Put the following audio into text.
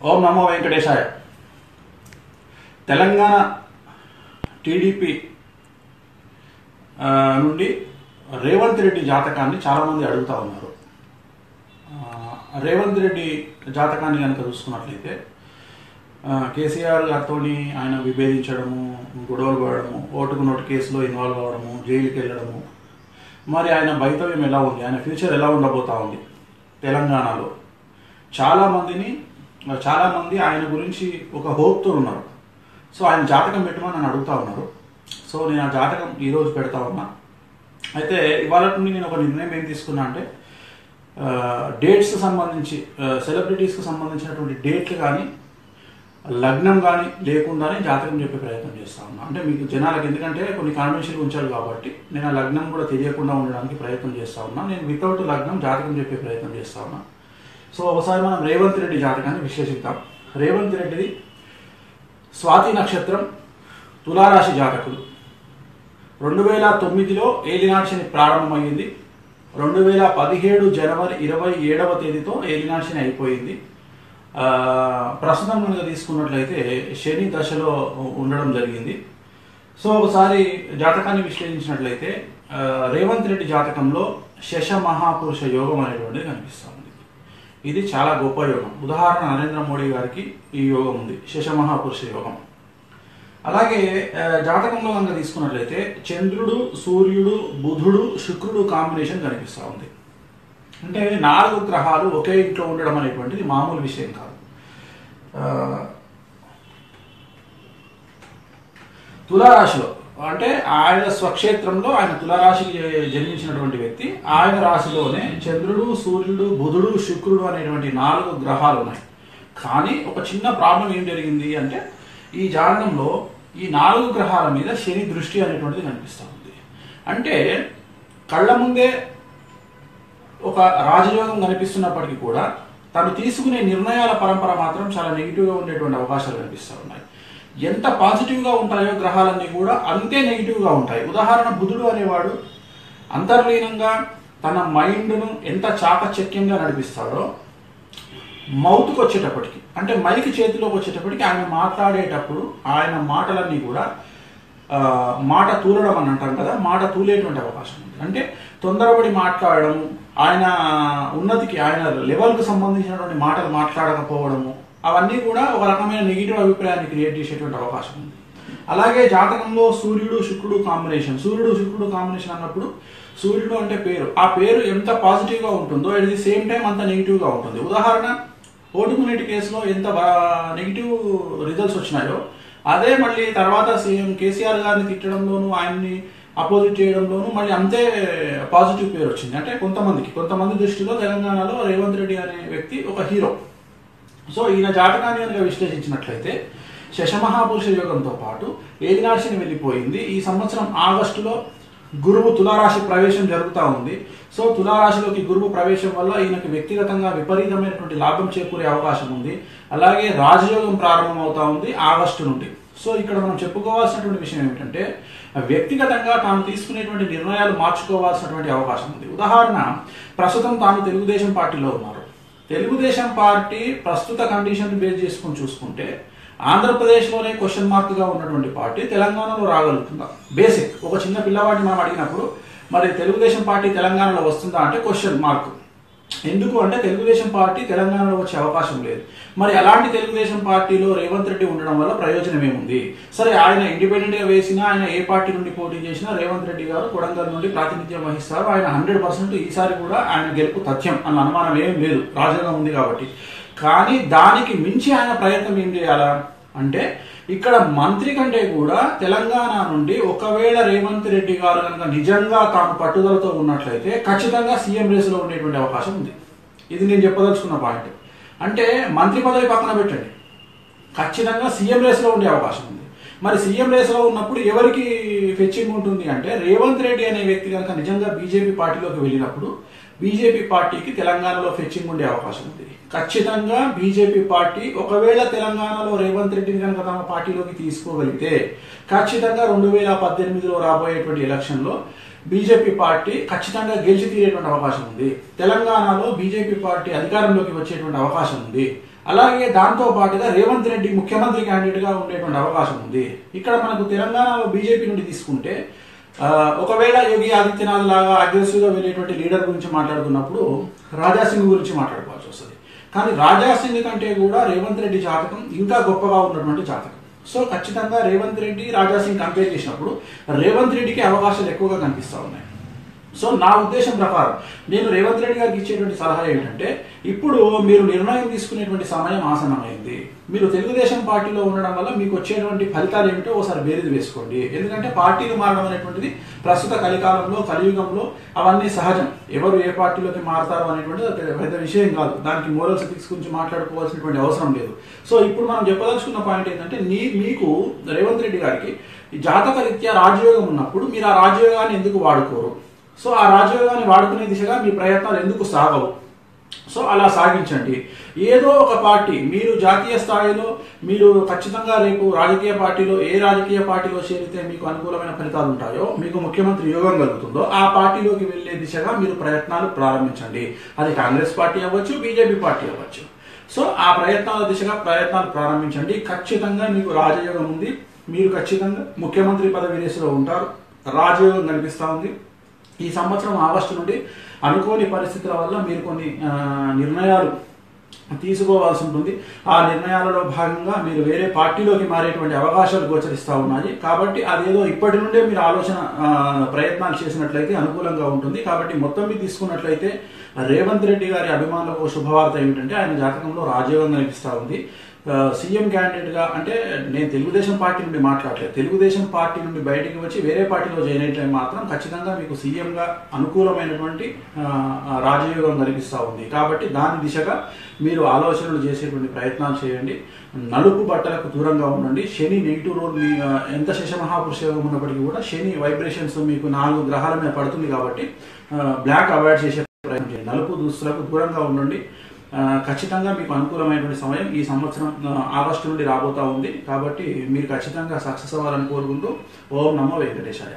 ఓం నమో వెంకటేశాయ. Telangana TDP నుండి రేవంత్ రెడ్డి జాతకాన్ని చాలామంది అడుగుతూ ఉన్నారు. రేవంత్ రెడ్డి జాతకాన్ని కనుక చూసుకున్నట్లయితే కేసీఆర్ గారితో ఆయన విభేదించడము, గొడవలు పడడము, ఓటుకు నోటు కేసులో ఇన్వాల్వ్ అవ్వడము, జైలుకి వెళ్ళడము, మరి ఆయన భవితవ్యం ఎలా ఉంది, ఆయన ఫ్యూచర్ ఎలా ఉండబోతా ఉంది తెలంగాణలో. చాలామంది ఆయన గురించి ఒక హోప్తో ఉన్నారు. సో ఆయన జాతకం పెట్టమని నన్ను అడుగుతూ ఉన్నారు. సో నేను ఆ జాతకం ఈరోజు పెడతా ఉన్నా. అయితే ఇవాళ నుండి నేను ఒక నిర్ణయం ఏం తీసుకున్నా అంటే, డేట్స్కి సంబంధించి సెలబ్రిటీస్కి సంబంధించినటువంటి డేట్లు కానీ లగ్నం కానీ లేకుండానే జాతకం చెప్పే ప్రయత్నం చేస్తా ఉన్నా. అంటే మీకు జనాలకు, ఎందుకంటే కొన్ని కాన్వెన్షన్లు ఉంచాలి కాబట్టి నేను ఆ లగ్నం కూడా తెలియకుండా ఉండడానికి ప్రయత్నం చేస్తా ఉన్నా. నేను వితౌట్ లగ్నం జాతకం చెప్పే ప్రయత్నం చేస్తా ఉన్నా. సో ఒకసారి మనం రేవంత్ రెడ్డి జాతకాన్ని విశ్లేషిద్దాం. రేవంత్ రెడ్డిది స్వాతి నక్షత్రం, తులారాశి జాతకులు. 2009లో ఏలినాటి శని ప్రారంభమైంది. 2017 జనవరి 27వ తేదీతో ఏలినాటి శని అయిపోయింది. ప్రస్తుతం కనుక తీసుకున్నట్లయితే శని దశలో ఉండడం జరిగింది. సో ఒకసారి జాతకాన్ని విశ్లేషించినట్లయితే రేవంత్ రెడ్డి జాతకంలో శశ మహాపురుష యోగం అనేటువంటిది కనిపిస్తూ ఉంది. ఇది చాలా గొప్ప యోగం. ఉదాహరణ, నరేంద్ర మోడీ గారికి ఈ యోగం ఉంది, శశ మహాపురుష యోగం. అలాగే జాతకంలో కనుక తీసుకున్నట్లయితే చంద్రుడు, సూర్యుడు, బుధుడు, శుక్రుడు కాంబినేషన్ కనిపిస్తూ ఉంది. అంటే 4 గ్రహాలు ఒకే ఇంట్లో ఉండడం అనేటువంటిది మామూలు విషయం కాదు. తులారాశిలో అంటే ఆయన స్వక్షేత్రంలో, ఆయన తులారాశికి జన్మించినటువంటి వ్యక్తి, ఆయన రాశిలోనే చంద్రుడు, సూర్యుడు, బుధుడు, శుక్రుడు అనేటువంటి 4 గ్రహాలు ఉన్నాయి. కానీ ఒక చిన్న ప్రాబ్లం ఏం జరిగింది అంటే, ఈ జాతకంలో ఈ 4 గ్రహాల మీద శని దృష్టి అనేటువంటిది కనిపిస్తూ ఉంది. అంటే కళ్ళ ముందే ఒక రాజయోగం కనిపిస్తున్నప్పటికీ కూడా తను తీసుకునే నిర్ణయాల పరంపర మాత్రం చాలా నెగిటివ్గా ఉండేటువంటి అవకాశాలు కనిపిస్తూ ఉన్నాయి. ఎంత పాజిటివ్గా ఉంటాయో గ్రహాలన్నీ కూడా అంతే నెగిటివ్గా ఉంటాయి. ఉదాహరణ, బుధుడు అనేవాడు అంతర్లీనంగా తన మైండ్ను ఎంత చాకచక్యంగా నడిపిస్తాడో, మౌత్కి వచ్చేటప్పటికి, అంటే మైక్ చేతిలోకి వచ్చేటప్పటికి ఆయన మాట్లాడేటప్పుడు ఆయన మాటలన్నీ కూడా మాట తూలడం అని అంటాం కదా, మాట తూలేటువంటి అవకాశం ఉంది. అంటే తొందరపడి మాట్లాడడం, ఆయన ఉన్నతికి, ఆయన లెవెల్కి సంబంధించినటువంటి మాటలు మాట్లాడకపోవడము, అవన్నీ కూడా ఒక రకమైన నెగిటివ్ అభిప్రాయాన్ని క్రియేట్ చేసేటువంటి అవకాశం ఉంది. అలాగే జాతకంలో సూర్యుడు శుక్రుడు కాంబినేషన్, అన్నప్పుడు సూర్యుడు అంటే పేరు, ఆ పేరు ఎంత పాజిటివ్గా ఉంటుందో ఎట్ ది సేమ్ టైం అంత నెగిటివ్గా ఉంటుంది. ఉదాహరణ, ఓటుకునేటి కేసులో ఎంత నెగిటివ్ రిజల్ట్స్ వచ్చినాయో అదే మళ్ళీ తర్వాత సీఎం కేసీఆర్ గారిని తిట్టడంలోనూ, ఆయన్ని అపోజిట్ చేయడంలోనూ మళ్ళీ అంతే పాజిటివ్ పేరు వచ్చింది. అంటే కొంతమంది దృష్టిలో తెలంగాణలో రేవంత్ రెడ్డి అనే వ్యక్తి ఒక హీరో. సో ఈయన జాతకాన్ని కనుక విశ్లేషించినట్లయితే శశమహాపురుష యోగంతో పాటు ఏలినాటి శని వెళ్ళిపోయింది. ఈ సంవత్సరం ఆగస్టులో గురువు తులారాశి ప్రవేశం జరుగుతూ ఉంది. సో తులారాశిలోకి గురువు ప్రవేశం వల్ల ఈయనకి వ్యక్తిగతంగా విపరీతమైనటువంటి లాభం చేకూరే అవకాశం ఉంది. అలాగే రాజయోగం ప్రారంభం అవుతా ఉంది ఆగస్టు నుండి. సో ఇక్కడ మనం చెప్పుకోవాల్సినటువంటి విషయం ఏమిటంటే, వ్యక్తిగతంగా తాను తీసుకునేటువంటి నిర్ణయాలు మార్చుకోవాల్సినటువంటి అవకాశం ఉంది. ఉదాహరణ, ప్రస్తుతం తాను తెలుగుదేశం పార్టీలో ఉన్నారు. తెలుగుదేశం పార్టీ ప్రస్తుత కండిషన్ బేస్ చేసుకుని చూసుకుంటే ఆంధ్రప్రదేశ్లోనే క్వశ్చన్ మార్క్గా ఉన్నటువంటి పార్టీ తెలంగాణలో రాగలుగుతుందా? బేసిక్, ఒక చిన్న పిల్లవాడిని మనం అడిగినప్పుడు మరి తెలుగుదేశం పార్టీ తెలంగాణలో వస్తుందా అంటే క్వశ్చన్ మార్క్. ఎందుకు అంటే తెలుగుదేశం పార్టీ తెలంగాణలో వచ్చే అవకాశం లేదు. మరి అలాంటి తెలుగుదేశం పార్టీలో రేవంత్ రెడ్డి ఉండడం వల్ల ప్రయోజనం ఏముంది? సరే, ఆయన ఇండిపెండెంట్గా వేసినా, ఆయన ఏ పార్టీ నుండి పోటీ చేసినా రేవంత్ రెడ్డి గారు కొడంగల్ నుండి ప్రాతినిధ్యం వహిస్తారు. ఆయన 100% ఈసారి కూడా ఆయన గెలుపు తథ్యం అన్న అనుమానం ఏం లేదు, రాజకీయం ఉంది కాబట్టి. కానీ దానికి మించి ఆయన ప్రయత్నం ఏం చేయాలా అంటే, ఇక్కడ మంత్రి కంటే కూడా తెలంగాణ నుండి ఒకవేళ రేవంత్ రెడ్డి గారు కనుక నిజంగా తాను పట్టుదలతో ఉన్నట్లయితే ఖచ్చితంగా సీఎం రేసులో ఉండేటువంటి అవకాశం ఉంది. ఇది నేను చెప్పదలుచుకున్న పాయింట్. అంటే మంత్రి పదవి పక్కన పెట్టండి, ఖచ్చితంగా సీఎం రేసులో ఉండే అవకాశం ఉంది. మరి సీఎం రేసులో ఉన్నప్పుడు ఎవరికి ఫెచ్చింగ్ ఉంటుంది అంటే, రేవంత్ రెడ్డి అనే వ్యక్తి కనుక నిజంగా బీజేపీ పార్టీలోకి వెళ్ళినప్పుడు బీజేపీ పార్టీకి తెలంగాణలో ఫెచ్చింగ్ ఉండే అవకాశం ఉంది. ఖచ్చితంగా బీజేపీ పార్టీ ఒకవేళ తెలంగాణలో రేవంత్ రెడ్డిని కనుక తమ పార్టీలోకి తీసుకోగలిగితే ఖచ్చితంగా 2018లో రాబోయేటువంటి ఎలక్షన్లో బీజేపీ పార్టీ ఖచ్చితంగా గెలిచి తీరేటువంటి అవకాశం ఉంది. తెలంగాణలో బీజేపీ పార్టీ అధికారంలోకి వచ్చేటువంటి అవకాశం ఉంది. అలాగే దాంతో పాటుగా రేవంత్ రెడ్డి ముఖ్యమంత్రి క్యాండిడేట్గా ఉండేటువంటి అవకాశం ఉంది. ఇక్కడ మనకు తెలంగాణలో బీజేపీ నుండి తీసుకుంటే ఒకవేళ యోగి ఆదిత్యనాథ్ లాగా అగ్రెసివ్గా వెళ్ళేటువంటి లీడర్ గురించి మాట్లాడుకున్నప్పుడు రాజాసింగ్ గురించి మాట్లాడుకోవాల్సి వస్తుంది. కానీ రాజాసింగ్ కంటే కూడా రేవంత్ రెడ్డి జాతకం ఇంకా గొప్పగా ఉన్నటువంటి జాతకం. సో ఖచ్చితంగా రేవంత్ రెడ్డి రాజాసింగ్ కంపేర్ చేసినప్పుడు రేవంత్ రెడ్డికి అవకాశాలు ఎక్కువగా కనిపిస్తూ ఉన్నాయి. సో నా ఉద్దేశం ప్రకారం నేను రేవంత్ రెడ్డి గారికి ఇచ్చేటువంటి సలహా ఏంటంటే, ఇప్పుడు మీరు నిర్ణయం తీసుకునేటువంటి సమయం ఆసన్నమైంది. మీరు తెలుగుదేశం పార్టీలో ఉండడం వల్ల మీకు వచ్చేటువంటి ఫలితాలు ఏమిటో ఒకసారి బేరీజు వేసుకోండి. ఎందుకంటే పార్టీలు మారడం అనేటువంటిది ప్రస్తుత కలికాలంలో, కలియుగంలో అవన్నీ సహజం. ఎవరు ఏ పార్టీలోకి మారతారు అనేటువంటిది పెద్ద విషయం కాదు. దానికి మోరల్స్ ఎథిక్స్ గురించి మాట్లాడుకోవాల్సినటువంటి అవసరం లేదు. సో ఇప్పుడు మనం చెప్పదలుచుకున్న పాయింట్ ఏంటంటే, మీకు రేవంత్ రెడ్డి గారికి జాతక రీత్యా రాజయోగం ఉన్నప్పుడు మీరు ఆ రాజయోగాన్ని ఎందుకు వాడుకోరు? సో ఆ రాజయోగాన్ని వాడుకునే దిశగా మీ ప్రయత్నాలు ఎందుకు సాగవు? సో అలా సాగించండి. ఏదో ఒక పార్టీ, మీరు జాతీయ స్థాయిలో మీరు ఖచ్చితంగా రేపు రాజకీయ పార్టీలో చేరితే మీకు అనుకూలమైన ఫలితాలు ఉంటాయో, మీకు ముఖ్యమంత్రి యోగం కలుగుతుందో ఆ పార్టీలోకి వెళ్లే దిశగా మీరు ప్రయత్నాలు ప్రారంభించండి. అది కాంగ్రెస్ పార్టీ అవ్వచ్చు, బీజేపీ పార్టీ అవ్వచ్చు. సో ఆ ప్రయత్నాలు ప్రారంభించండి. ఖచ్చితంగా మీకు రాజయోగం ఉంది. మీరు ఖచ్చితంగా ముఖ్యమంత్రి పదవి రేసులో ఉంటారు. రాజయోగం కనిపిస్తూ ఉంది. ఈ సంవత్సరం ఆగస్టు నుండి అనుకోని పరిస్థితుల వల్ల మీరు కొన్ని నిర్ణయాలు తీసుకోవాల్సి ఉంటుంది. ఆ నిర్ణయాలలో భాగంగా మీరు వేరే పార్టీలోకి మారేటువంటి అవకాశాలు గోచరిస్తూ ఉన్నాయి. కాబట్టి అదేదో ఇప్పటి నుండే మీరు ప్రయత్నాలు చేసినట్లయితే అనుకూలంగా ఉంటుంది. కాబట్టి మొత్తం మీద తీసుకున్నట్లయితే రేవంత్ రెడ్డి గారి అభిమానులకు శుభవార్త ఏమిటంటే, ఆయన జాతకంలో రాజయోగం కనిపిస్తూ ఉంది. సీఎం క్యాండిడేట్గా, అంటే నేను తెలుగుదేశం పార్టీ నుండి మాట్లాడలేదు, తెలుగుదేశం పార్టీ నుండి బయటికి వచ్చి వేరే పార్టీలో జాయిన్ అయితే మాత్రం ఖచ్చితంగా మీకు సీఎంగా అనుకూలమైనటువంటి రాజయోగం కనిపిస్తూ ఉంది. కాబట్టి దాని దిశగా మీరు ఆలోచనలు చేసేటువంటి ప్రయత్నాలు చేయండి. నలుపు బట్టలకు దూరంగా ఉండండి. శని నెగిటివ్ రోల్, ఎంత శశమహాపురుష యోగం ఉన్నప్పటికీ కూడా శని వైబ్రేషన్స్ మీకు 4 గ్రహాల మీద పడుతుంది. కాబట్టి బ్లాక్ అవాయిడ్ చేసే ప్రయత్నం చేయండి. నలుపు దుస్తులకు దూరంగా ఉండండి. ఖచ్చితంగా మీకు అనుకూలమైనటువంటి సమయం ఈ సంవత్సరం ఆగస్టు నుండి రాబోతా ఉంది. కాబట్టి మీరు ఖచ్చితంగా సక్సెస్ అవ్వాలని కోరుకుంటూ ఓం నమో వెంకటేశాయ.